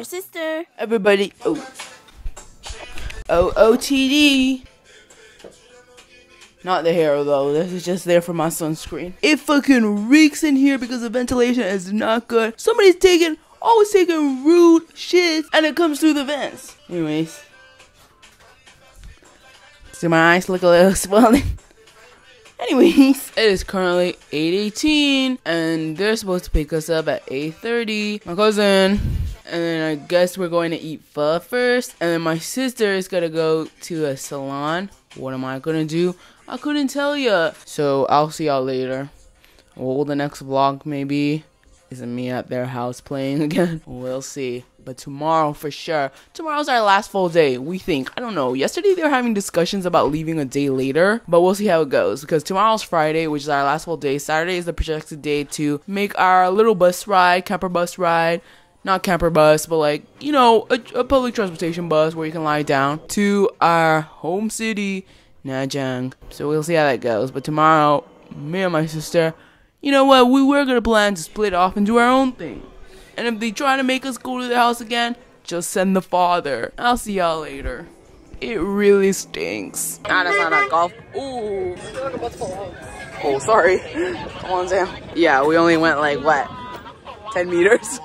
your sister. Everybody, OOTD. Not the hair though, this is just there for my sunscreen. It fucking reeks in here because the ventilation is not good. Somebody's always taking rude shit and it comes through the vents. Anyways. See my eyes look a little swollen. Anyways, it is currently 8:18 and they're supposed to pick us up at 8:30. My cousin, and then I guess we're going to eat pho first. And then my sister is gonna go to a salon. What am I gonna do? I couldn't tell ya. So I'll see y'all later. Well, the next vlog maybe isn't me at their house playing again. We'll see. But tomorrow for sure. Tomorrow's our last full day, we think. I don't know. Yesterday they were having discussions about leaving a day later. But we'll see how it goes. Because tomorrow's Friday, which is our last full day. Saturday is the projected day to make our little bus ride, camper bus ride. Not camper bus, but like, you know, a public transportation bus where you can lie down to our home city, Najang. So we'll see how that goes. But tomorrow, me and my sister, you know what, we were gonna plan to split off and do our own thing. And if they try to make us go to their house again, just send the father. I'll see y'all later. It really stinks. Nah, that's not a golf. Ooh. Oh, sorry. Come on, Sam. Yeah, we only went like, what, 10 meters?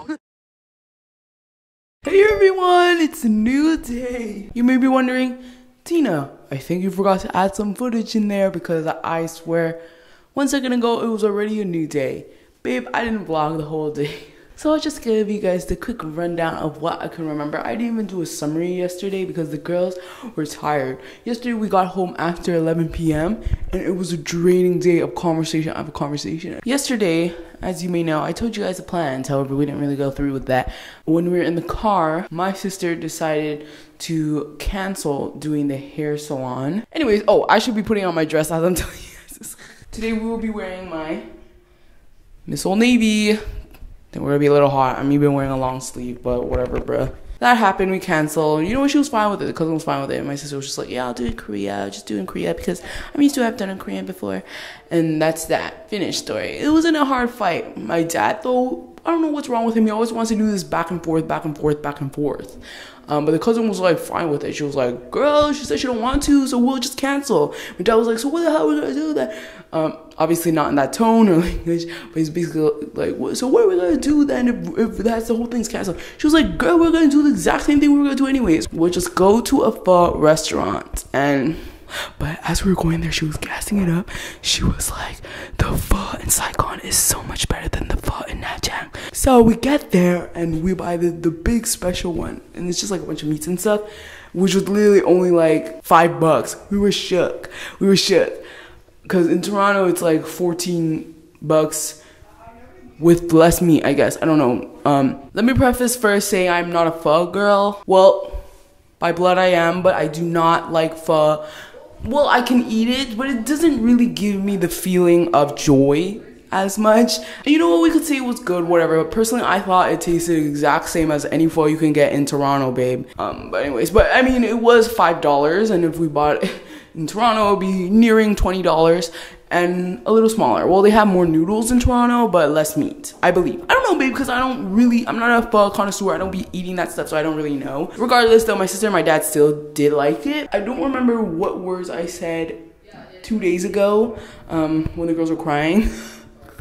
Hey everyone, it's a new day. You may be wondering, Tina, I think you forgot to add some footage in there because I swear, 1 second ago it was already a new day. Babe, I didn't vlog the whole day. So I'll just give you guys the quick rundown of what I can remember. I didn't even do a summary yesterday because the girls were tired. Yesterday we got home after 11 p.m. and it was a draining day of conversation after conversation. Yesterday, as you may know, I told you guys the plans, however we didn't really go through with that. When we were in the car, my sister decided to cancel doing the hair salon. Anyways, oh, I should be putting on my dress as I'm telling you guys this. Today we will be wearing my Miss Old Navy. We're gonna be a little hot. I'm even wearing a long sleeve, but whatever, bruh. That happened, we canceled. You know what, she was fine with it. The cousin was fine with it. And my sister was just like, yeah, I'll do it in Korea. I'll just do it in Korea because I'm used to have done it in Korean before. And that's that. Finished story. It wasn't a hard fight. My dad, though, I don't know what's wrong with him. He always wants to do this back and forth, back and forth, back and forth. But the cousin was like fine with it. She was like, girl, she said she don't want to, so we'll just cancel. My dad was like, so what the hell are we gonna do that? Obviously not in that tone or language, but he's basically like, so what are we gonna do then if that's the whole thing's canceled? She was like, girl, we're gonna do the exact same thing we were gonna do anyways. We'll just go to a pho restaurant. But as we were going there, she was gassing it up. She was like, the pho in Saigon is so much better than the pho in Najang. So we get there and we buy the big special one. And it's just like a bunch of meats and stuff, which was literally only like $5. We were shook. We were shook. Because in Toronto, it's like $14 with less meat, I guess. I don't know. Let me preface first saying I'm not a pho girl. Well, by blood I am, but I do not like pho. Well, I can eat it, but it doesn't really give me the feeling of joy as much. And you know what, we could say it was good, whatever, but personally I thought it tasted the exact same as any pho you can get in Toronto, babe. But anyways, but I mean, it was $5, and if we bought it in Toronto, it would be nearing $20 and a little smaller. Well, they have more noodles in Toronto, but less meat, I believe. I don't know, babe, because I'm not a pho connoisseur. I don't be eating that stuff, so I don't really know. Regardless, though, my sister and my dad still did like it. I don't remember what words I said 2 days ago when the girls were crying.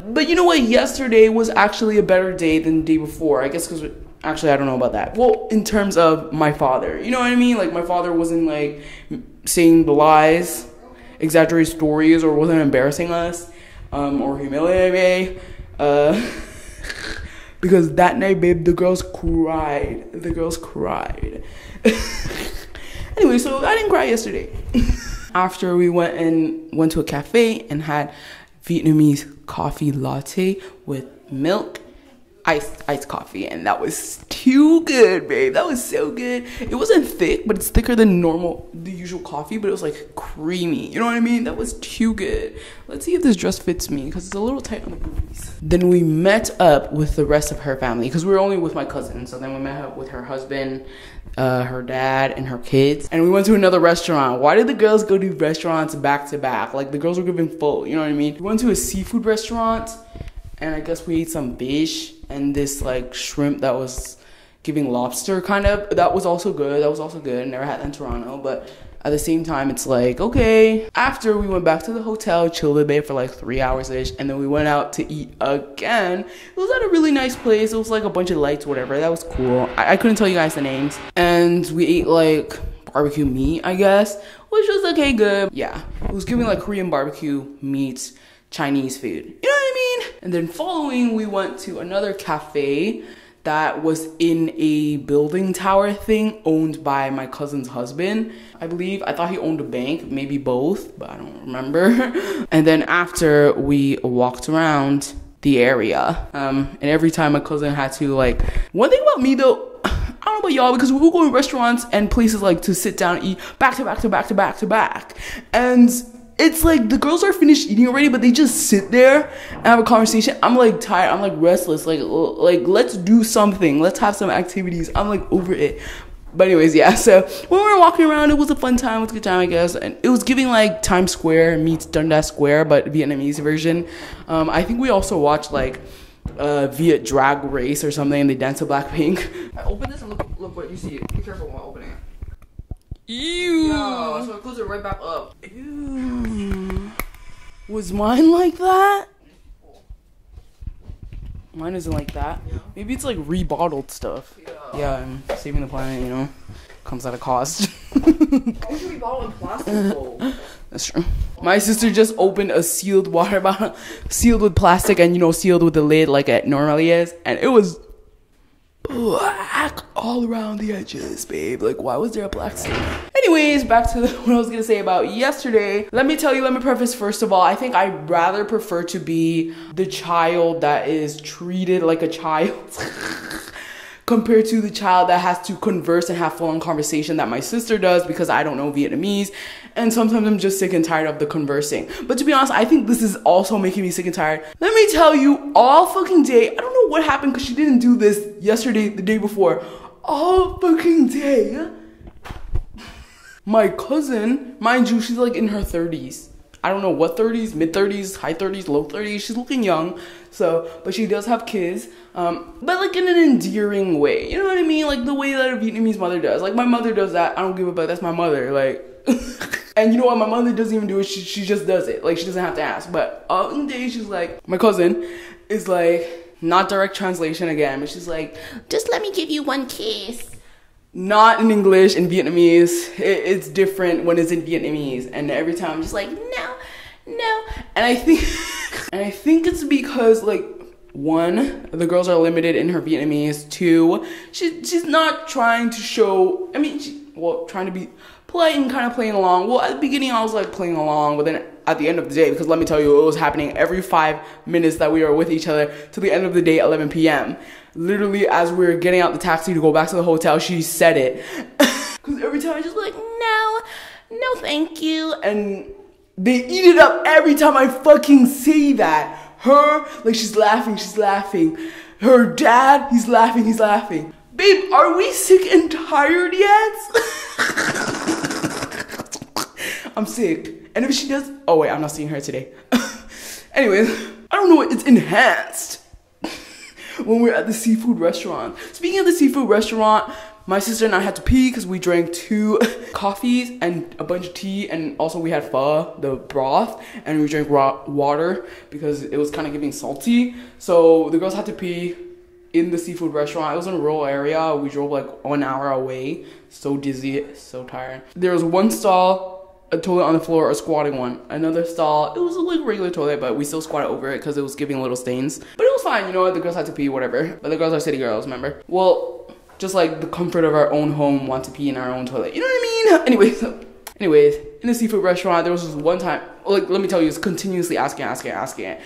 But you know what? Yesterday was actually a better day than the day before. I guess because, actually, I don't know about that. Well, in terms of my father. You know what I mean? Like, my father wasn't, like, saying the lies, exaggerated stories, or wasn't embarrassing us, or humiliating me. Because that night, babe, the girls cried. The girls cried. Anyway, so I didn't cry yesterday. After we went to a cafe and had Vietnamese coffee latte with milk, iced coffee, and that was too good, babe. That was so good. It wasn't thick, but it's thicker than the usual coffee, but it was like creamy. You know what I mean? That was too good. Let's see if this dress fits me because it's a little tight on the boobies. Then we met up with the rest of her family because we were only with my cousin. So then we met up with her husband, her dad, and her kids, and we went to another restaurant. Why did the girls go to restaurants back to back? Like, the girls were giving full, you know what I mean? We went to a seafood restaurant, and I guess we ate some fish and this like shrimp that was giving lobster kind of. That was also good. Never had that in Toronto, but at the same time, it's like, okay. After we went back to the hotel, chilled a bit for like 3 hours-ish, and then we went out to eat again. It was at a really nice place. It was like a bunch of lights, whatever. That was cool. I couldn't tell you guys the names. And we ate like barbecue meat, I guess, which was okay, good. Yeah, it was giving like Korean barbecue meats, Chinese food. You know what I mean? And then following, we went to another cafe that was in a building tower thing owned by my cousin's husband, I believe. I thought he owned a bank, maybe both, but I don't remember. And then after, we walked around the area. And every time my cousin had to like, one thing about me though, I don't know about y'all, because we will go to restaurants and places like to sit down and eat back to back to back to back to back. And it's like the girls are finished eating already, but they just sit there and have a conversation. I'm like tired. I'm like restless. Like let's do something. Let's have some activities. I'm like over it. But anyways, yeah. So when we were walking around, it was a fun time. It was a good time, I guess. And it was giving like Times Square meets Dundas Square, but Vietnamese version. I think we also watched like Viet Drag Race or something. They dance to Blackpink. I open this and look what you see. Be careful while opening it. Ew. No, so I close it right back up. Ew. Was mine like that? Mine isn't like that. Yeah. Maybe it's like rebottled stuff. Yeah, I'm saving the planet, you know. Comes at a cost. How would you rebottle in plastic though? That's true. My sister just opened a sealed water bottle, sealed with plastic and, you know, sealed with the lid like it normally is. And it was black all around the edges, babe. Like, why was there a black stain? Anyways, back to what I was gonna say about yesterday. Let me preface first of all, I think I'd rather prefer to be the child that is treated like a child compared to the child that has to converse and have full-on conversation that my sister does, because I don't know Vietnamese. And sometimes I'm just sick and tired of the conversing. But to be honest, I think this is also making me sick and tired. Let me tell you, all fucking day, I don't know what happened because she didn't do this yesterday, the day before. All fucking day, my cousin, mind you, she's like in her 30s. I don't know what 30s, mid 30s, high 30s, low 30s. She's looking young. So, but she does have kids. But like in an endearing way. You know what I mean? Like the way that a Vietnamese mother does. Like my mother does that. I don't give a fuck. That's my mother. Like, and you know what? My mother doesn't even do it. She just does it. Like she doesn't have to ask. But one day she's like, my cousin is like, not direct translation again, but she's like, just let me give you one kiss. Not in English, in Vietnamese. It's different when it's in Vietnamese. And every time I'm just like, no. And I think it's because like, one, the girls are limited in her Vietnamese. Two, she's not trying to show, I mean, trying to be polite and kind of playing along. Well, at the beginning I was like playing along, but then at the end of the day, because let me tell you, it was happening every 5 minutes that we were with each other to the end of the day, 11 p.m. Literally, as we were getting out the taxi to go back to the hotel, she said it. Because every time I just like, no, thank you. And they eat it up every time I fucking say that. Her, like she's laughing. Her dad, he's laughing. Babe, are we sick and tired yet? I'm sick. And if she does, oh wait, I'm not seeing her today. Anyways, I don't know, it's enhanced when we're at the seafood restaurant. Speaking of the seafood restaurant, my sister and I had to pee because we drank 2 coffees and a bunch of tea, and also we had pho, the broth, and we drank raw water because it was kind of getting salty. So the girls had to pee in the seafood restaurant. It was in a rural area. We drove like 1 hour away. So dizzy, so tired. There was one stall, a toilet on the floor, a squatting one. Another stall, it was like a regular toilet, but we still squatted over it because it was giving little stains. But it was fine, you know what? The girls had to pee, whatever. But the girls are city girls, remember? Well, just like the comfort of our own home, want to pee in our own toilet. You know what I mean? Anyways, in the seafood restaurant, there was this one time, like, let me tell you, it's continuously asking.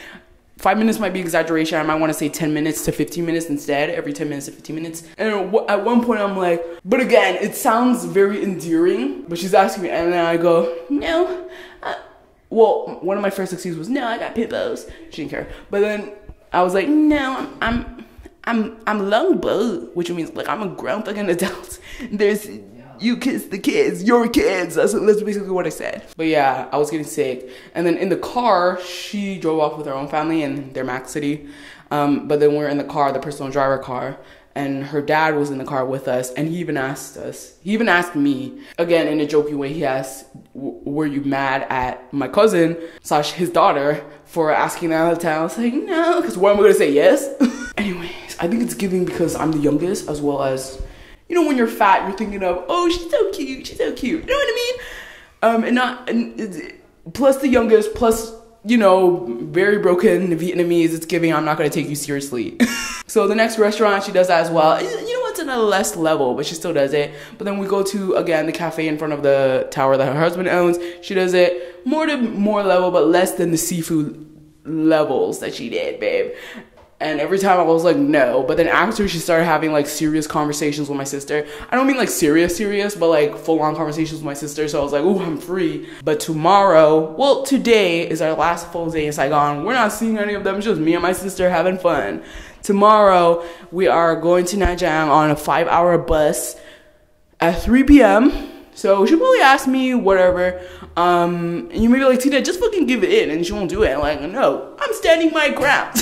5 minutes might be exaggeration. I might want to say 10 minutes to 15 minutes instead, every 10 minutes to 15 minutes. And at one point I'm like, but again, it sounds very endearing, but she's asking me, and then I go, no. Well, one of my first excuses was, no, I got pimples. She didn't care. But then I was like, no, I'm longboat, which means like I'm a grown fucking adult. There's you kiss the kids, your kids. That's basically what I said. But yeah, I was getting sick. And then in the car, she drove off with her own family in their Mac City. But then we're in the car, the personal driver car. and her dad was in the car with us, and he even asked me, again in a jokey way, he asked, were you mad at my cousin / his daughter for asking that out of town? I was like, no, because what am I gonna say, yes? Anyways, I think it's giving because I'm the youngest, as well as, you know, when you're fat, you're thinking of, oh, she's so cute, she's so cute, you know what I mean? Plus the youngest, plus, you know, very broken Vietnamese, it's giving I'm not gonna take you seriously. So the next restaurant, she does that as well. You know, it's on a less level, but she still does it. But then we go to, again, the cafe in front of the tower that her husband owns. She does it more level, but less than the seafood levels that she did, babe. And every time I was like, no. But then after, she started having like serious conversations with my sister. I don't mean like serious, but like full-on conversations with my sister. So I was like, ooh, I'm free. But tomorrow, well, today is our last full day in Saigon. We're not seeing any of them. It's just me and my sister having fun. Tomorrow, we are going to Nha Trang on a 5-hour bus at 3 p.m. So she'll probably ask me whatever. And you may be like, Tina, just fucking give it in. And she won't do it. I'm like, no, I'm standing my ground.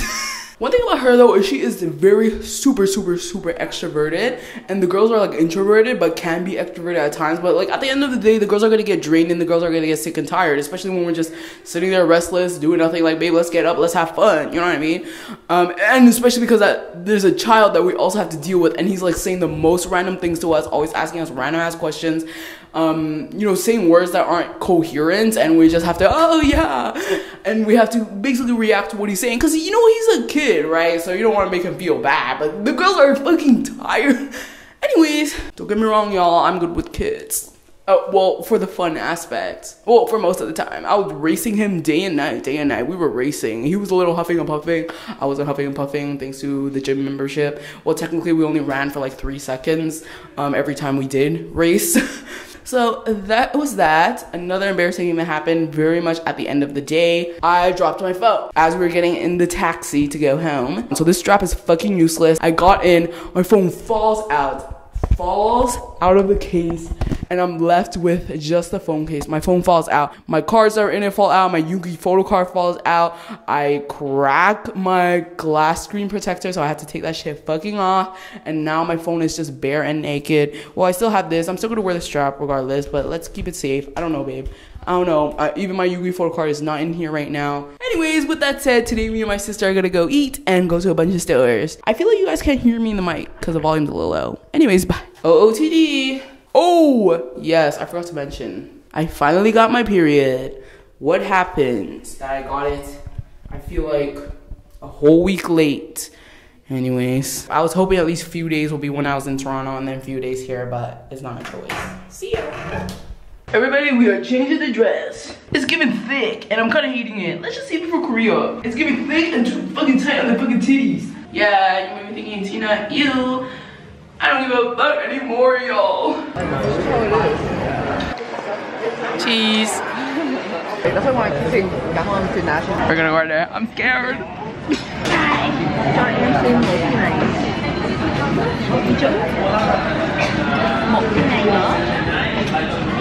One thing about her though is she is very super extroverted, and the girls are like introverted but can be extroverted at times. But like at the end of the day, the girls are gonna get drained and the girls are gonna get sick and tired, especially when we're just sitting there restless, doing nothing. Like, babe, let's get up, let's have fun, you know what I mean? And especially because there's a child that we also have to deal with, and he's like saying the most random things to us, always asking us random ass questions. You know, saying words that aren't coherent, and we just have to, oh yeah, and we have to basically react to what he's saying, because you know he's a kid, right? So you don't want to make him feel bad, but the girls are fucking tired. Anyways, don't get me wrong, y'all, I'm good with kids. Well, for the fun aspect. Well, for most of the time. I was racing him day and night. We were racing. He was a little huffing and puffing. I wasn't huffing and puffing thanks to the gym membership. Well, technically, we only ran for like 3 seconds every time we did race. So that was that. Another embarrassing thing that happened very much at the end of the day. I dropped my phone as we were getting in the taxi to go home. So this strap is fucking useless. I got in, my phone falls out of the case, and I'm left with just the phone case. My phone falls out. My cards that are in it fall out. My Yuki photo card falls out. I crack my glass screen protector, so I had to take that shit fucking off. And now my phone is just bare and naked. Well, I still have this. I'm still gonna wear the strap regardless, but let's keep it safe. I don't know, babe. I don't know. Even my Yugi photo card is not in here right now. Anyways, with that said, today me and my sister are gonna go eat and go to a bunch of stores. I feel like you guys can't hear me in the mic because the volume's a little low. Anyways, bye. OOTD. Oh, yes, I forgot to mention. I finally got my period. What happened? That I got it, I feel like, a whole week late. Anyways, I was hoping at least a few days will be when I was in Toronto and then a few days here, but it's not my choice. See ya. Everybody, we are changing the dress. It's giving thick, and I'm kind of hating it. Let's just save it for Korea. It's giving thick and too fucking tight on the fucking titties. Yeah, you may be thinking, Tina, ew. I don't give a fuck anymore, y'all. Cheese. We're gonna go there. I'm scared.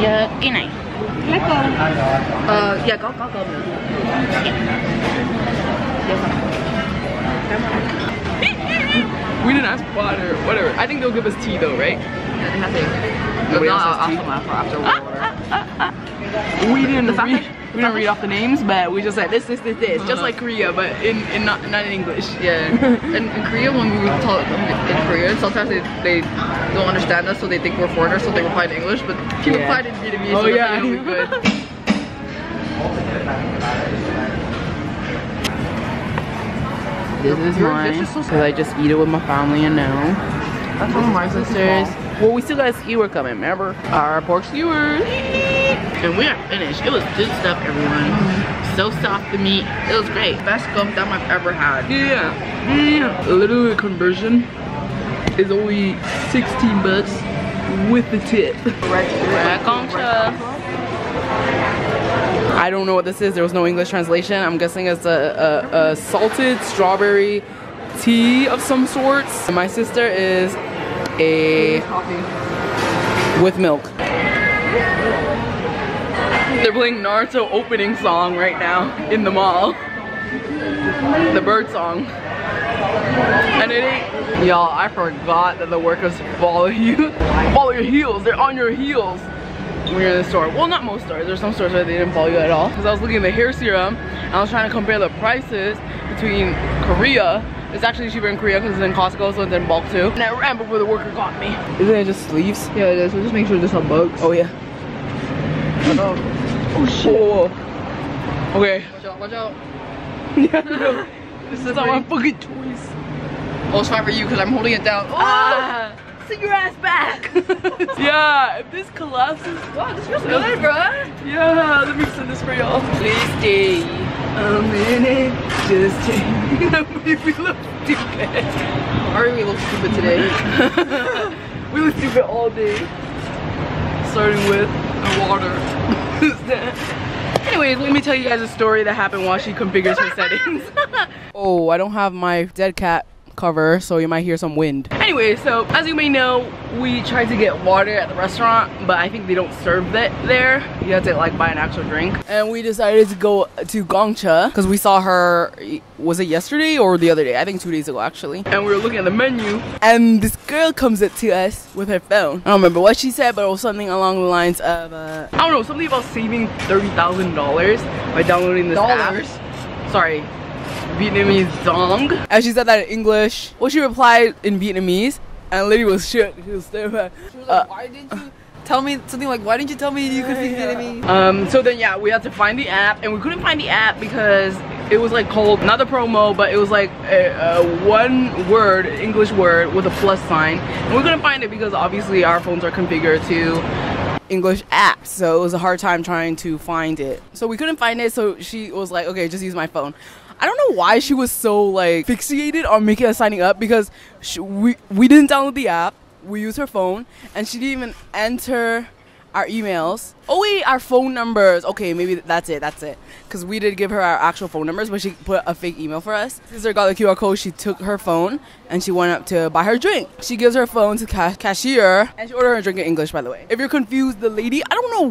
Dạ, cái này lấy cơm. Dạ có cơm nữa. We didn't ask water, whatever. I think they'll give us tea though, right? Yeah, they have tea. Nobody else has tea. We didn't read off the names, but we just said this, just like Korea, but not in English. Yeah, in Korea when we talk in Korean, sometimes they don't understand us, so they think we're foreigners, so they reply in English. But if you reply in Vietnamese, so that's really good. This is mine, because I just eat it with my family and now. That's one of my sisters. Well, we still got a skewer coming, remember? Our pork skewers. And we are finished. It was good stuff, everyone. So soft to meat. It was great. Best gum gum I've ever had. Yeah. Literally, the conversion is only 16 bucks with the tip. I don't know what this is. There was no English translation. I'm guessing it's a salted strawberry tea of some sorts. And my sister is a coffee with milk. They're playing Naruto opening song right now in the mall. The bird song. And it ain't. Y'all, I forgot that the workers follow you. Follow your heels. They're on your heels when you're in the store. Well, not most stores. There's some stores where they didn't follow you at all. Because I was looking at the hair serum and I was trying to compare the prices between Korea. It's actually cheaper in Korea because it's in Costco, so it's in bulk too. And I ran before the worker got me. Isn't it just sleeves? Yeah, it is. We'll just make sure there's some bugs. Oh yeah. Oh no. Oh shit. Oh. Okay. Watch out, watch out. Yeah, no. This is not my fucking toys. Oh, it's fine for you because I'm holding it down. Oh! Sit your ass back. Yeah, if this collapses. Wow, this feels good, bro. Yeah, let me send this for y'all. Please stay a minute. Just take. We look stupid. Sorry, we look stupid today. We look stupid all day. Starting with the water. Anyways, let me tell you guys a story that happened while she configures her settings. Oh, I don't have my dead cat cover, so you might hear some wind. Anyway, so as you may know, we tried to get water at the restaurant, but I think they don't serve that there. You have to like buy an actual drink. And we decided to go to Gongcha because we saw her, was it yesterday or the other day? I think 2 days ago actually. And we were looking at the menu and this girl comes up to us with her phone. I don't remember what she said, but it was something along the lines of, I don't know, something about saving $30,000 by downloading this app. Sorry. Vietnamese dong. And she said that in English. Well, she replied in Vietnamese, and Lily was shook. She was staring at her. She was like, why didn't you tell me something like, why didn't you tell me you could speak Vietnamese? So then yeah, we had to find the app, and we couldn't find the app because it was like called, not the promo, but it was like a one word, English word with a plus sign. And we couldn't find it because obviously our phones are configured to English apps, so it was a hard time trying to find it. So we couldn't find it, so she was like, okay, just use my phone. I don't know why she was so like fixated on making us signing up because we didn't download the app, we used her phone, and she didn't even enter our emails. Oh wait, our phone numbers. Okay, maybe that's it, because we did give her our actual phone numbers, but she put a fake email for us. Sister got the QR code, she took her phone and she went up to buy her drink. She gives her phone to cashier and she ordered her drink in English, by the way. If you're confused, the lady, I don't know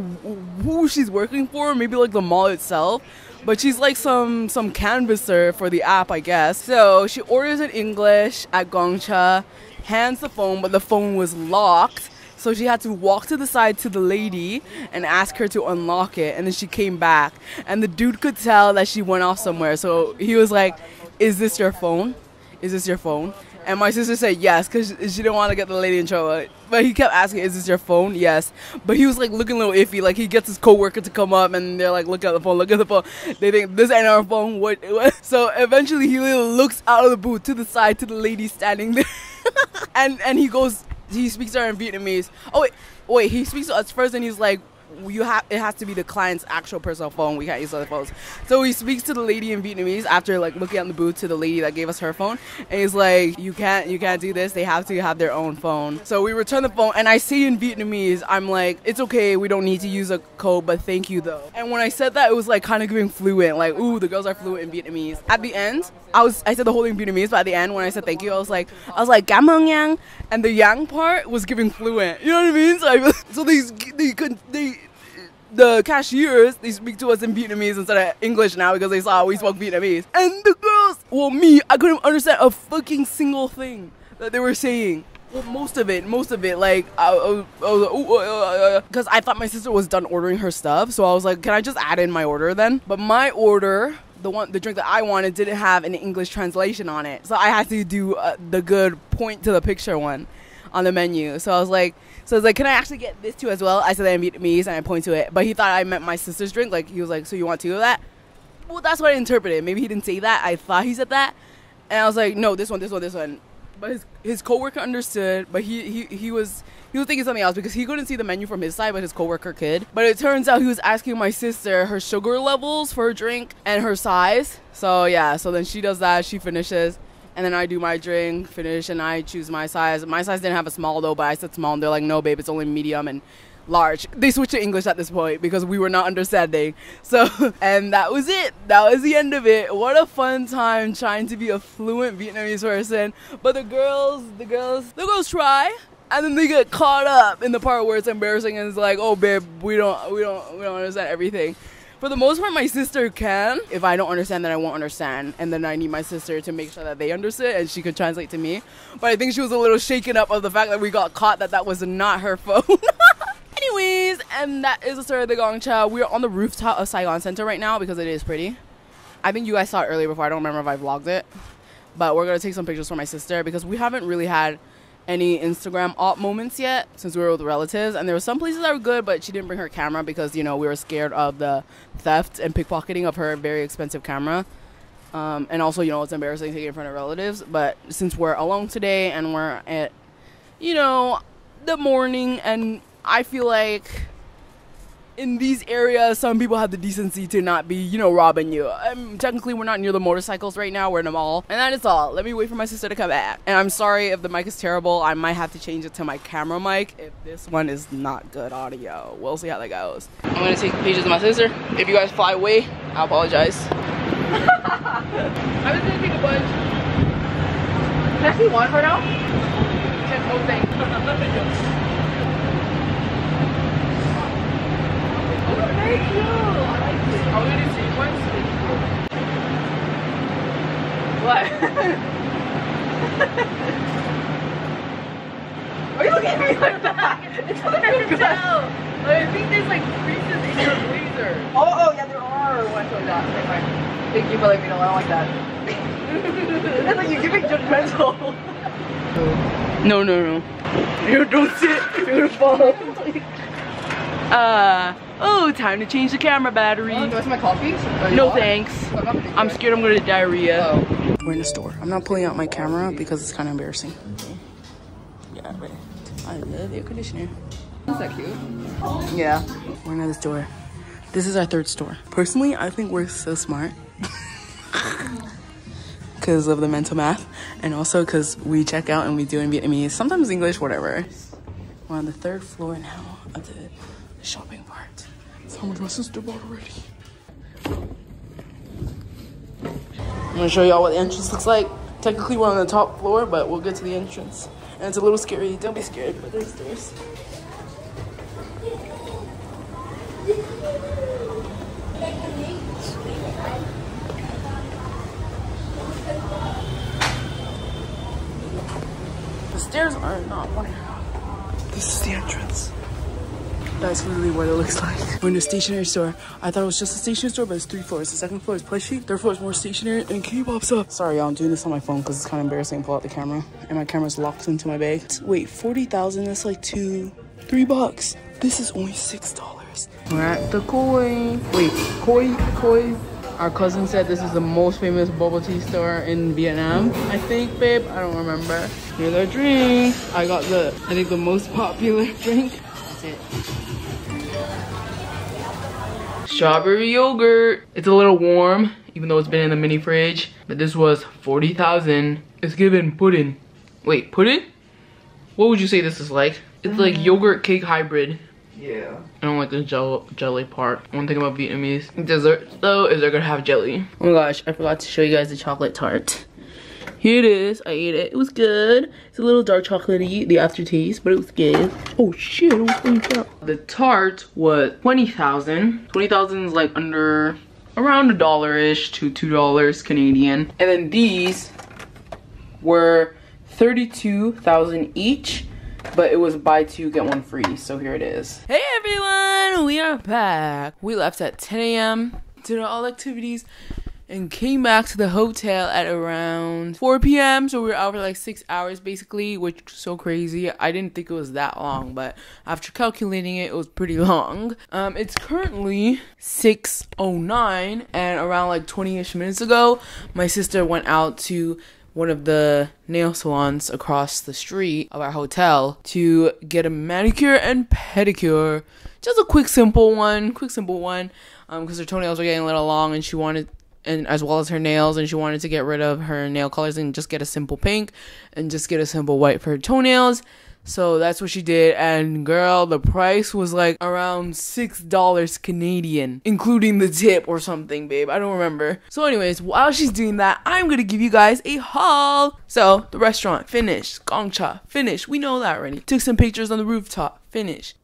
who she's working for, maybe like the mall itself, but she's like some canvasser for the app, I guess. So she orders in English at Gongcha, hands the phone, but the phone was locked. So she had to walk to the side to the lady and ask her to unlock it. And then she came back. And the dude could tell that she went off somewhere. So he was like, is this your phone? Is this your phone? And my sister said yes, because she didn't want to get the lady in trouble. But he kept asking, is this your phone? Yes. But he was like looking a little iffy. Like he gets his coworker to come up and they're like, look at the phone, look at the phone. They think, this ain't our phone. What? So eventually he looks out of the booth to the side to the lady standing there. and he speaks to her in Vietnamese. Oh wait, he speaks to us first and he's like, it has to be the client's actual personal phone. We can't use other phones. So he speaks to the lady in Vietnamese after like looking at the booth to the lady that gave us her phone, and he's like, you can't do this. They have to have their own phone. So we return the phone, and I say in Vietnamese, I'm like, it's okay, we don't need to use a code, but thank you though. And when I said that, it was like kind of giving fluent, like, ooh, the girls are fluent in Vietnamese. At the end, I said the whole thing in Vietnamese, but at the end when I said thank you, I was like cảm ơn yang, and the yang part was giving fluent. You know what I mean? So the cashiers, they speak to us in Vietnamese instead of English now because they saw we spoke Vietnamese. And the girls, well, me, I couldn't understand a fucking single thing that they were saying. Well, most of it, like, because I thought my sister was done ordering her stuff, so I was like, can I just add in my order then? But my order, the drink that I wanted, didn't have an English translation on it, so I had to do the good point to the picture one on the menu. So I was like, can I actually get this too as well? I said that in Vietnamese and I point to it, but he thought I meant my sister's drink. Like he was like, so you want two of that? Well, that's what I interpreted. Maybe he didn't say that. I thought he said that, and I was like, no, this one. But his coworker understood, but he was thinking something else because he couldn't see the menu from his side, but his coworker could. But it turns out he was asking my sister her sugar levels for her drink and her size. So yeah, so then she does that, she finishes, and then I do my drink, finish, and I choose my size. My size didn't have a small though, but I said small, and they're like, no babe, it's only medium and large. They switched to English at this point because we were not understanding. So, and that was it. That was the end of it. What a fun time trying to be a fluent Vietnamese person. But the girls try, and then they get caught up in the part where it's embarrassing and it's like, oh babe, we don't understand everything. For the most part, my sister can. If I don't understand, then I won't understand. And then I need my sister to make sure that they understood and she could translate to me. But I think she was a little shaken up of the fact that we got caught, that was not her phone. Anyways, and that is the story of the Gongcha. We're on the rooftop of Saigon Center right now because it is pretty. I think you guys saw it earlier before. I don't remember if I vlogged it. But we're going to take some pictures for my sister because we haven't really had any Instagram op moments yet since we were with relatives. And there were some places that were good, but she didn't bring her camera because, you know, we were scared of the theft and pickpocketing of her very expensive camera. And also, you know, it's embarrassing taking it in front of relatives. But since we're alone today and we're at, you know, the morning, and I feel like in these areas, some people have the decency to not be, you know, robbing you. Technically, we're not near the motorcycles right now. We're in a mall. And that is all. Let me wait for my sister to come back. And I'm sorry if the mic is terrible. I might have to change it to my camera mic if this one is not good audio. We'll see how that goes. I'm going to take pictures of my sister. If you guys fly away, I apologize. I was going to take a bunch. Can I see one for now? Oh, thanks. Very cute. I like it. Are we gonna sequence? What? Why are you looking at me like that? It's hilarious. I think there's like creases in your blazer. Oh, yeah, there are. One like that. Okay, fine. Thank you for letting me know. I don't like that. It's like you're giving judgmental. No. You don't sit. You're gonna fall. Oh, time to change the camera battery. Oh, do I have my coffee? No thanks. I'm scared I'm gonna diarrhea. Oh. We're in the store. I'm not pulling out my camera because it's kind of embarrassing. Yeah, right. I love the air conditioner. Is that cute? Yeah. We're in the store. This is our third store. Personally, I think we're so smart. Because of the mental math. And also because we check out and we do in Vietnamese. Sometimes English, whatever. We're on the third floor now of the shopping part. That's how much my sister bought already. I'm gonna show y'all what the entrance looks like. Technically we're on the top floor, but we'll get to the entrance. And it's a little scary. Don't be scared, but there's stairs. The stairs are not wide enough. This is the entrance. That's literally what it looks like. We're in a stationery store. I thought it was just a stationery store, but it's 3 floors. The second floor is plushie. Third floor is more stationery and K-pop stuff. Sorry, y'all. I'm doing this on my phone because it's kind of embarrassing to pull out the camera. And my camera's locked into my bag. Wait, 40,000? That's like $3 bucks. This is only $6. We're at the Koi. Wait, Koi. Our cousin said this is the most famous bubble tea store in Vietnam. I think, babe. I don't remember. Here's our drink. I got I think the most popular drink. That's it. Strawberry yogurt. It's a little warm, even though it's been in the mini fridge. But this was 40,000. It's given pudding. Wait, pudding? What would you say this is like? It's like yogurt cake hybrid. Yeah. I don't like the jelly part. One thing about Vietnamese desserts though is they're gonna have jelly. Oh my gosh, I forgot to show you guys the chocolate tart. Here it is. I ate it. It was good. It's a little dark chocolatey, the aftertaste, but it was good. Oh shit, I almost blinked out. The tart was 20,000. 20,000 is like around $1-ish to $2 Canadian. And then these were 32,000 each, but it was buy 2 get 1 free. So here it is. Hey everyone, we are back. We left at 10 a.m. did all activities and came back to the hotel at around 4 p.m. So we were out for like 6 hours basically, which was so crazy. I didn't think it was that long, but after calculating it, it was pretty long. It's currently 6:09, and around like 20-ish minutes ago, my sister went out to one of the nail salons across the street of our hotel to get a manicure and pedicure. Just a quick simple one, because her toenails were getting a little long and she wanted, and as well as her nails, and she wanted to get rid of her nail colors and just get a simple pink and just get a simple white for her toenails. So that's what she did, and girl, the price was like around $6 Canadian, including the tip or something, babe. I don't remember. So anyways, while she's doing that, I'm gonna give you guys a haul. So the restaurant, finished. Gongcha, finished. We know that already. Took some pictures on the rooftop, finished.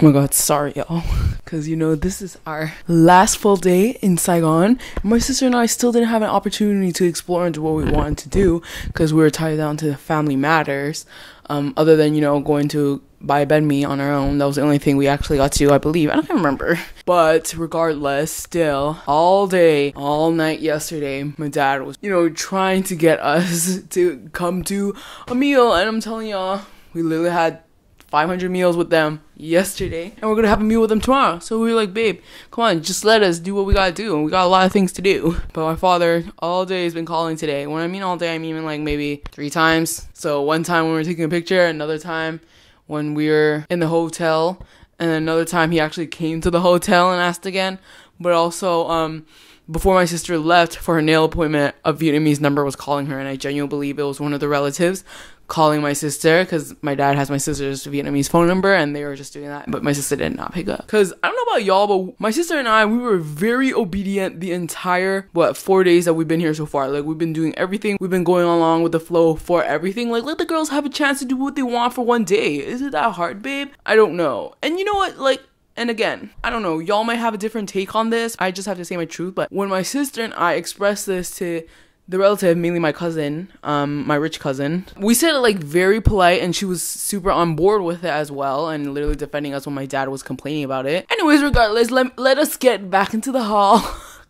Oh my god, sorry y'all, because you know this is our last full day in Saigon. My sister and I still didn't have an opportunity to explore into what we wanted to do because we were tied down to family matters, other than, you know, going to buy banh mi on our own. That was the only thing we actually got to do, I believe. I don't remember. But regardless, still, all day, all night yesterday, my dad was, you know, trying to get us to come to a meal, and I'm telling y'all, we literally had 500 meals with them yesterday, and we're gonna have a meal with them tomorrow. So we were like, babe, come on, just let us do what we gotta do, and we got a lot of things to do. But my father all day has been calling today. When I mean all day, I mean like maybe 3 times. So one time when we were taking a picture, another time when we were in the hotel, and another time he actually came to the hotel and asked again. But also, before my sister left for her nail appointment, a Vietnamese number was calling her, and I genuinely believe it was one of the relatives calling my sister, because my dad has my sister's Vietnamese phone number, and they were just doing that, but my sister did not pick up. Because I don't know about y'all, but my sister and I, we were very obedient the entire 4 days that we've been here so far. Like, we've been doing everything, we've been going along with the flow for everything. Like, let the girls have a chance to do what they want for one day. Is it that hard, babe? I don't know. And you know what, like, and again, I don't know, y'all might have a different take on this. I just have to say my truth. But when my sister and I expressed this to the relative, mainly my cousin, my rich cousin, we said it like very polite, and she was super on board with it as well, and literally defending us when my dad was complaining about it. Anyways, regardless, let us get back into the haul.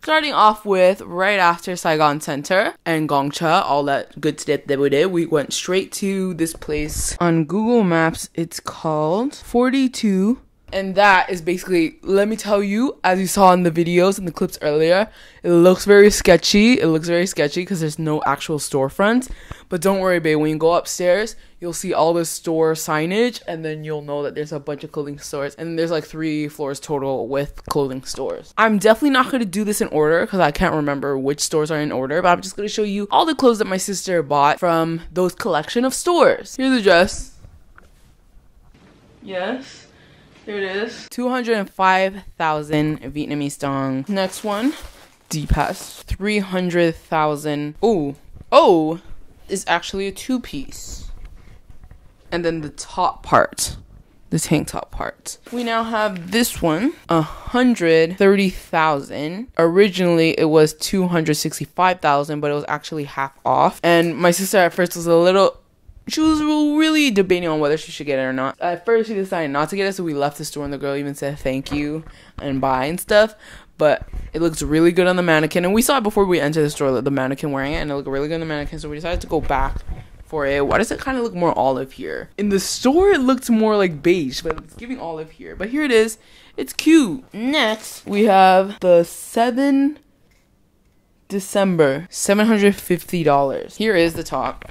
Starting off with right after Saigon Center and Gongcha, all that good stuff that we did, we went straight to this place. On Google Maps, it's called 42. And that is basically, let me tell you, as you saw in the videos and the clips earlier, it looks very sketchy. It looks very sketchy because there's no actual storefront. But don't worry, babe. When you go upstairs, you'll see all the store signage, and then you'll know that there's a bunch of clothing stores. And there's like 3 floors total with clothing stores. I'm definitely not going to do this in order because I can't remember which stores are in order. But I'm just going to show you all the clothes that my sister bought from those collection of stores. Here's the dress. Yes. There it is. 205,000 Vietnamese dong. Next one, D-Pass. 300,000. Oh, is actually a 2-piece. And then the top part, the tank top part. We now have this one, 130,000. Originally, it was 265,000, but it was actually half off. And my sister at first was she was really debating on whether she should get it or not. At first, she decided not to get it, so we left the store, and the girl even said thank you and bye and stuff. But it looks really good on the mannequin, and we saw it before we entered the store, the mannequin wearing it, and it looked really good on the mannequin, so we decided to go back for it. Why does it kind of look more olive here? In the store, it looked more like beige, but it's giving olive here. But here it is. It's cute. Next, we have the 7 December, $750. Here is the top.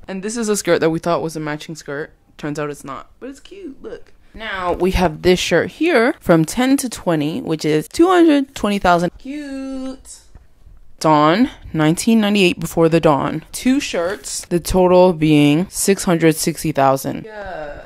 And this is a skirt that we thought was a matching skirt. Turns out it's not. But it's cute. Look. Now, we have this shirt here from 10 to 20, which is 220,000. Cute. Dawn, 1998 before the dawn. 2 shirts. The total being 660,000. Yeah.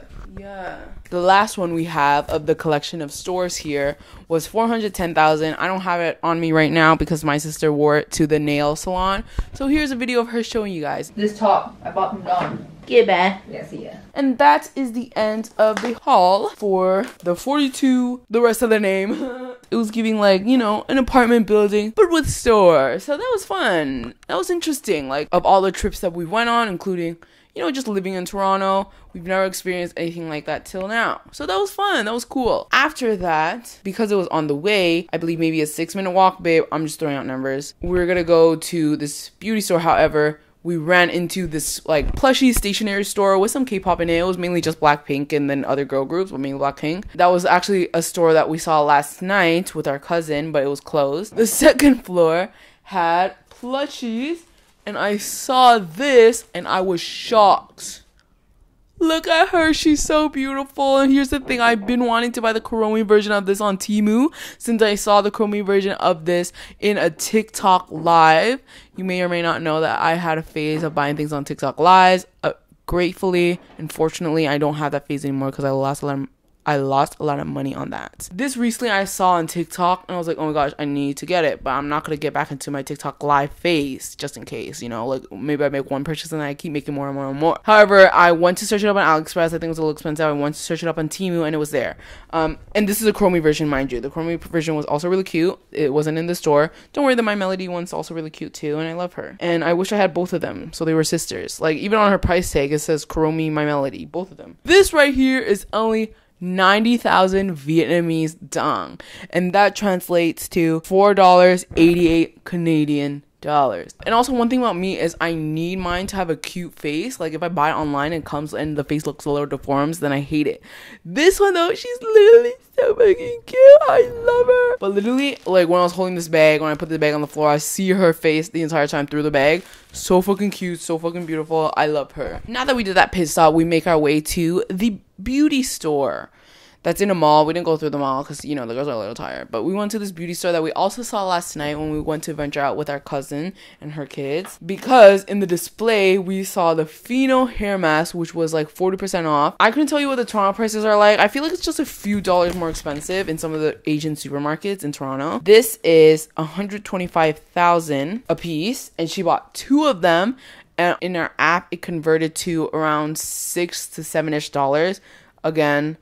The last one we have of the collection of stores here was 410,000. I don't have it on me right now because my sister wore it to the nail salon. So here's a video of her showing you guys. This top, I bought from Dawn. Get back. Yes, yeah. And that is the end of the haul for the 42, the rest of the name. It was giving like, you know, an apartment building, but with stores. So that was fun. That was interesting. Like, of all the trips that we went on, including, you know, just living in Toronto, we've never experienced anything like that till now. So that was fun. That was cool. After that, because it was on the way, I believe maybe a 6-minute walk, babe, I'm just throwing out numbers. We were gonna go to this beauty store. However, we ran into this like plushie stationery store with some K-pop in it. It was mainly just Blackpink and then other girl groups, but mainly Blackpink. That was actually a store that we saw last night with our cousin, but it was closed. The second floor had plushies, and I saw this and I was shocked. Look at her, she's so beautiful. And here's the thing, I've been wanting to buy the Kuromi version of this on Temu since I saw the Kuromi version of this in a TikTok live. You may or may not know that I had a phase of buying things on TikTok lives. Gratefully, unfortunately, I don't have that phase anymore because I lost a I lost a lot of money on that. This recently I saw on TikTok and I was like, oh my gosh, I need to get it, but I'm not gonna get back into my TikTok live phase just in case, you know, like maybe I make one purchase and then I keep making more and more and more. However, I went to search it up on AliExpress. I think it was a little expensive. I went to search it up on Temu and it was there. And this is a Chromie version, mind you. The Chromie version was also really cute. It wasn't in the store. Don't worry, the My Melody one's also really cute too, and I love her. And I wish I had both of them, so they were sisters. Like, even on her price tag, it says Chromie My Melody, both of them. This right here is only 90,000 Vietnamese dong, and that translates to $4.88 Canadian dollars. And also, one thing about me is I need mine to have a cute face. Like, if I buy it online and comes and the face looks a little deformed, then I hate it. This one though, she's literally so fucking cute. I love her. But literally, like, when I was holding this bag, when I put the bag on the floor, I see her face the entire time through the bag. So fucking cute, so fucking beautiful. I love her. Now that we did that pit stop, we make our way to the beauty store that's in a mall. We didn't go through the mall because, you know, the girls are a little tired. But we went to this beauty store that we also saw last night when we went to venture out with our cousin and her kids. Because in the display, we saw the Fino hair mask, which was like 40% off. I couldn't tell you what the Toronto prices are like. I feel like it's just a few dollars more expensive in some of the Asian supermarkets in Toronto. This is $125,000 a piece, and she bought 2 of them. And in our app, it converted to around $6 to $7-ish. Again,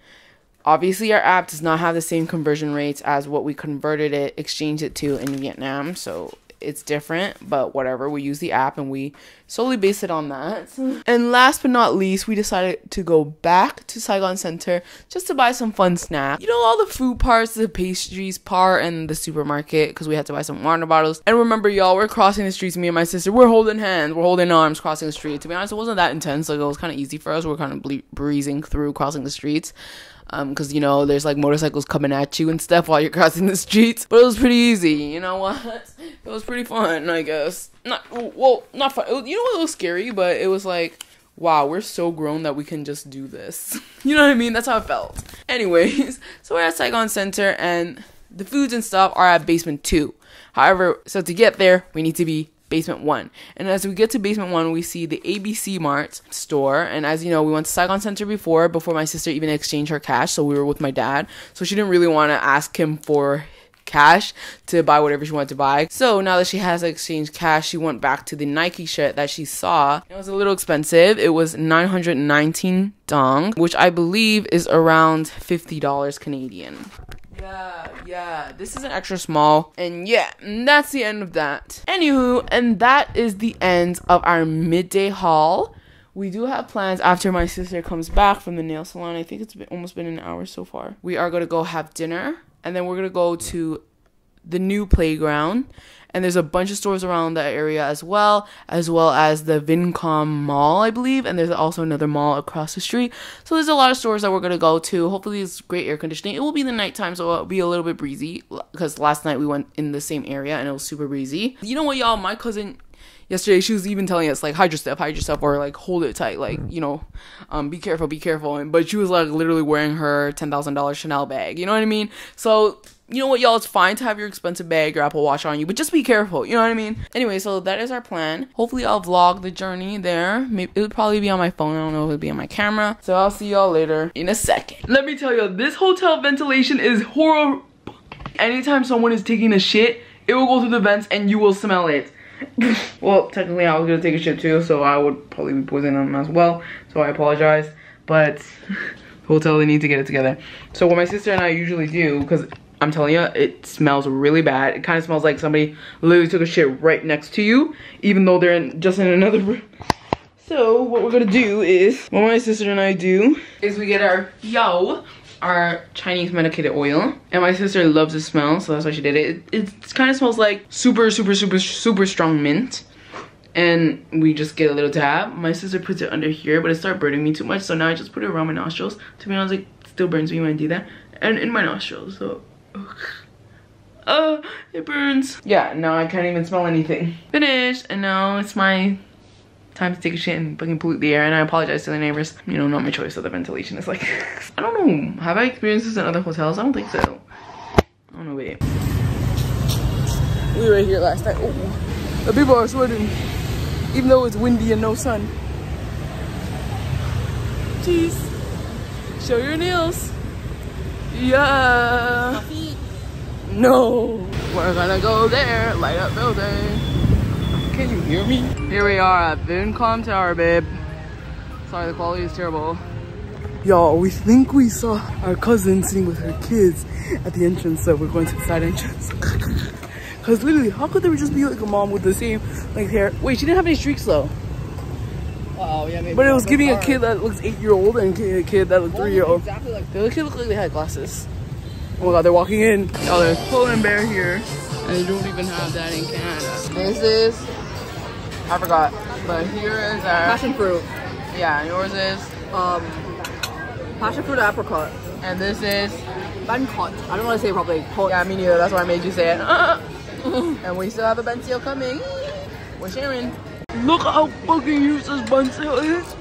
obviously, our app does not have the same conversion rates as what we exchanged it to in Vietnam. So it's different, but whatever. We use the app and we solely base it on that. And last but not least, we decided to go back to Saigon Center just to buy some fun snacks. You know, all the food parts, the pastries part, and the supermarket, because we had to buy some water bottles. And remember, y'all, we're crossing the streets, me and my sister. We're holding hands, we're holding arms, crossing the street. To be honest, it wasn't that intense. Like, it was kind of easy for us. We're kind of breezing through crossing the streets. Because, you know, there's like motorcycles coming at you and stuff while you're crossing the streets. But it was pretty easy, you know what? It was pretty fun, I guess. Not fun. You know what, it was scary, but it was like, wow, we're so grown that we can just do this. You know what I mean? That's how it felt. Anyways, so we're at Saigon Center and the foods and stuff are at basement 2. However, so to get there, we need to be basement 1. And as we get to basement 1, we see the ABC Mart store. And as you know, we went to Saigon Center before my sister even exchanged her cash. So we were with my dad. So she didn't really want to ask him for cash to buy whatever she wanted to buy. So now that she has exchanged cash, she went back to the Nike shirt that she saw. It was a little expensive. It was 919 dong, which I believe is around $50 Canadian. Yeah, this is an extra small, and yeah, that's the end of that. Anywho, and that is the end of our midday haul. We do have plans after my sister comes back from the nail salon. I think it's almost been an hour so far. We are going to go have dinner, and then we're going to go to the new playground. And there's a bunch of stores around that area as well as the Vincom Mall, I believe. And there's also another mall across the street. So there's a lot of stores that we're going to go to. Hopefully it's great air conditioning. It will be the nighttime, so it'll be a little bit breezy. Because last night we went in the same area and it was super breezy. You know what, y'all? My cousin yesterday, she was even telling us, like, hide yourself, or, like, hold it tight. Like, you know, be careful. But she was, like, literally wearing her $10,000 Chanel bag. You know what I mean? So, you know what, y'all, it's fine to have your expensive bag, your Apple Watch on you, but just be careful, you know what I mean? Anyway, so that is our plan. Hopefully I'll vlog the journey there. Maybe it would probably be on my phone. I don't know if it'll be on my camera. So I'll see y'all later in a second. Let me tell you, this hotel ventilation is horrible. Anytime someone is taking a shit, it will go through the vents and you will smell it. Well, technically I was gonna take a shit too, so I would probably be poisoning them as well. So I apologize, but hotel, they need to get it together. So what my sister and I usually do, because I'm telling you, it smells really bad. It kind of smells like somebody literally took a shit right next to you, even though they're just in another room. So what we're gonna do is, what my sister and I do is we get our Chinese medicated oil. And my sister loves the smell, so that's why she did it. It kind of smells like super strong mint. And we just get a little dab. My sister puts it under here, but it started burning me too much, so now I just put it around my nostrils. To be honest, it still burns me when I do that. And in my nostrils, so it burns. Yeah, now I can't even smell anything. Finished, and now it's my time to take a shit and fucking pollute the air. And I apologize to the neighbors. You know, not my choice, so the ventilation is like, I don't know. Have I experienced this in other hotels? I don't think so. I don't know, wait. We were here last night. Oh, the people are sweating, even though it's windy and no sun. Jeez, show your nails. Yeah. No. We're gonna go there. Light up building. Can you hear me? Here we are at Vincom Tower, babe. Sorry, the quality is terrible. Y'all, we think we saw our cousin sitting with her kids at the entrance, so we're going to the side entrance. Cause literally, how could there just be like a mom with the same like hair? Wait, she didn't have any streaks though. Oh yeah, maybe. But it was giving a kid that looks 8-year-old and a kid that looks 3-year-old. Exactly like The other kid looked like they had glasses. Oh my god, they're walking in. Oh, there's polar bear here, and they don't even have that in Canada. This is, I forgot, but here is our passion fruit. Yeah, and yours is passion fruit apricot. And this is Bangkok. I don't want to say it properly. Yeah, me neither. That's why I made you say it. And we still have a bento coming. We're sharing. Look how fucking huge this bento is.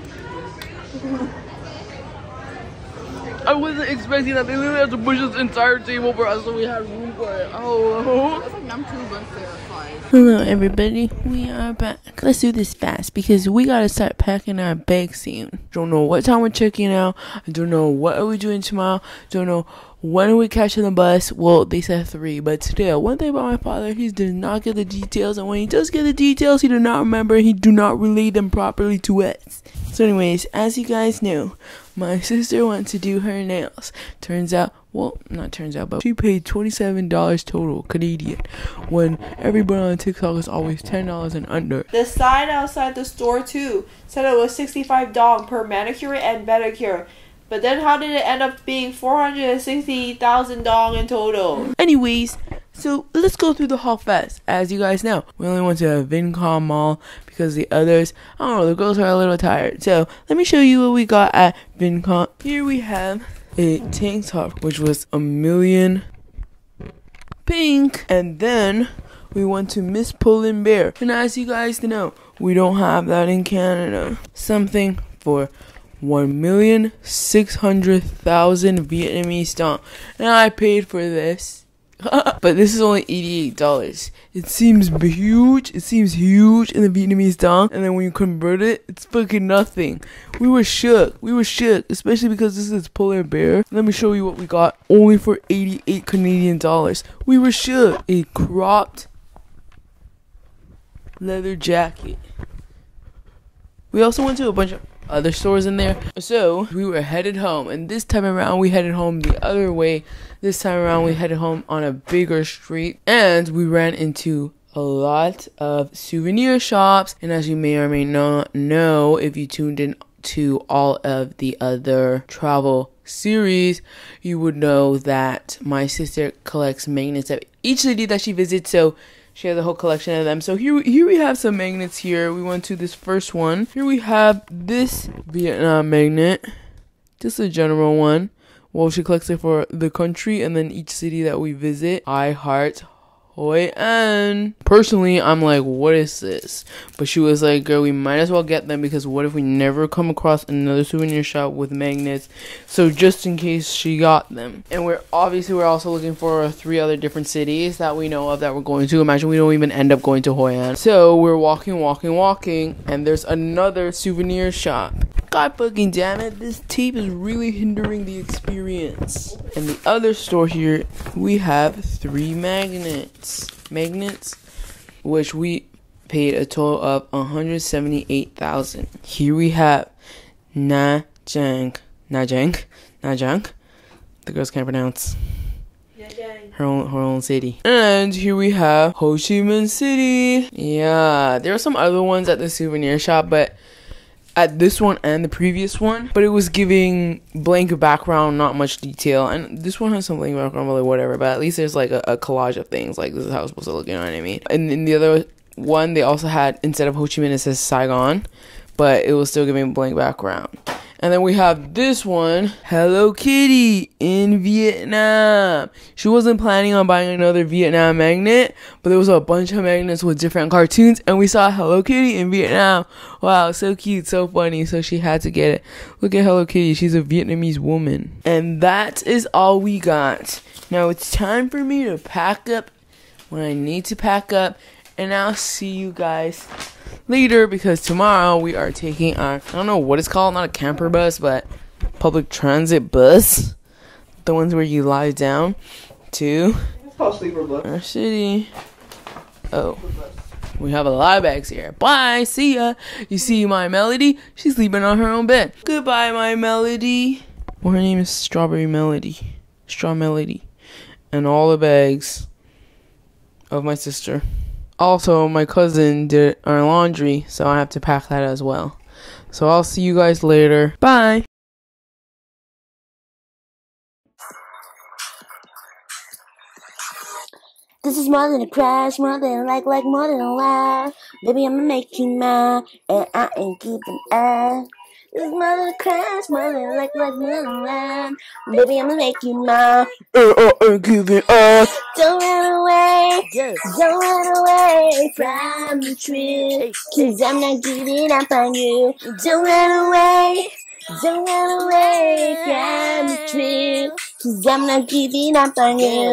I wasn't expecting that. They literally had to push this entire table for us so we had room for it. Oh. That's like number 2 bento size. Hello everybody, we are back. Let's do this fast because we gotta start packing our bags soon. Don't know what time we're checking out. I don't know what are we doing tomorrow. Don't know when are we catching the bus. Well, they said 3, but still, one thing about my father, he did not get the details, and when he does get the details, he do not remember, he do not relay them properly to us. So anyways, as you guys know, my sister went to do her nails. Turns out, well, not turns out, but she paid $27 total Canadian, when everybody on TikTok is always $10 and under. The sign outside the store too said it was $65 per manicure and pedicure. But then how did it end up being $460,000 in total? Anyways, so let's go through the haul fast. As you guys know, we only went to a Vincom mall because the others, I don't know, the girls are a little tired. So let me show you what we got at Vincom. Here we have a tank top, which was $1,000,000 pink. And then we went to Miss Pull&Bear. And as you guys know, we don't have that in Canada. Something for 1,600,000 Vietnamese dong. And I paid for this. But this is only $88. It seems huge. It seems huge in the Vietnamese dong. And then when you convert it, it's fucking nothing. We were shook. We were shook. Especially because this is Polar Bear. Let me show you what we got. Only for 88 Canadian dollars. We were shook. A cropped leather jacket. We also went to a bunch of other stores in there. So we were headed home, and this time around we headed home the other way. This time around we headed home on a bigger street, and we ran into a lot of souvenir shops. And as you may or may not know, if you tuned in to all of the other travel series, you would know that my sister collects magnets at each city that she visits, so she has a whole collection of them. So here we have some magnets here. We went to this first one. Here we have this Vietnam magnet. Just a general one. Well, she collects it for the country and then each city that we visit. I heart Hoi An. Personally, I'm like, what is this? But she was like, girl, we might as well get them because what if we never come across another souvenir shop with magnets? So just in case, she got them. And we're also looking for 3 other different cities that we know of that we're going to. Imagine we don't even end up going to Hoi An. So we're walking, and there's another souvenir shop. God fucking damn it, this tape is really hindering the experience. And the other store here, we have 3 magnets, which we paid a total of 178,000. Here we have Nha Trang. The girls can't pronounce her own city. And here we have Ho Chi Minh City. Yeah, there are some other ones at the souvenir shop, but at this one and the previous one, but it was giving blank background, not much detail. And this one has some blank background, but like whatever. But at least there's like a collage of things. Like this is how it's supposed to look, you know what I mean? And in the other one, they also had, instead of Ho Chi Minh, it says Saigon, but it was still giving blank background. And then we have this one, Hello Kitty in Vietnam. She wasn't planning on buying another Vietnam magnet, but there was a bunch of magnets with different cartoons, and we saw Hello Kitty in Vietnam. Wow, so cute, so funny, so she had to get it. Look at Hello Kitty, she's a Vietnamese woman. And that is all we got. Now it's time for me to pack up when I need to pack up, and I'll see you guys later, because tomorrow we are taking our, I don't know what it's called, not a camper bus, but public transit bus. the ones where you lie down, to It's called sleeper bus. our city. Oh, we have a lot of bags here. Bye, see ya. You see my Melody? She's sleeping on her own bed. Goodbye, my Melody. Well, her name is Strawberry Melody. Straw Melody. And all the bags of my sister. Also, my cousin did our laundry, so I have to pack that as well. So I'll see you guys later. Bye. This is more than a crash, more than a like more than a laugh. Baby, I'ma make you mine, and I ain't giving up. This is more than a crash, more than a like more than a laugh. Baby, I'ma make you mine, and I ain't giving up. Don't run away, Yes. don't run away from the truth, 'cause I'm not giving up on you. Don't run away, don't run away from the truth, 'cause I'm not giving up on you.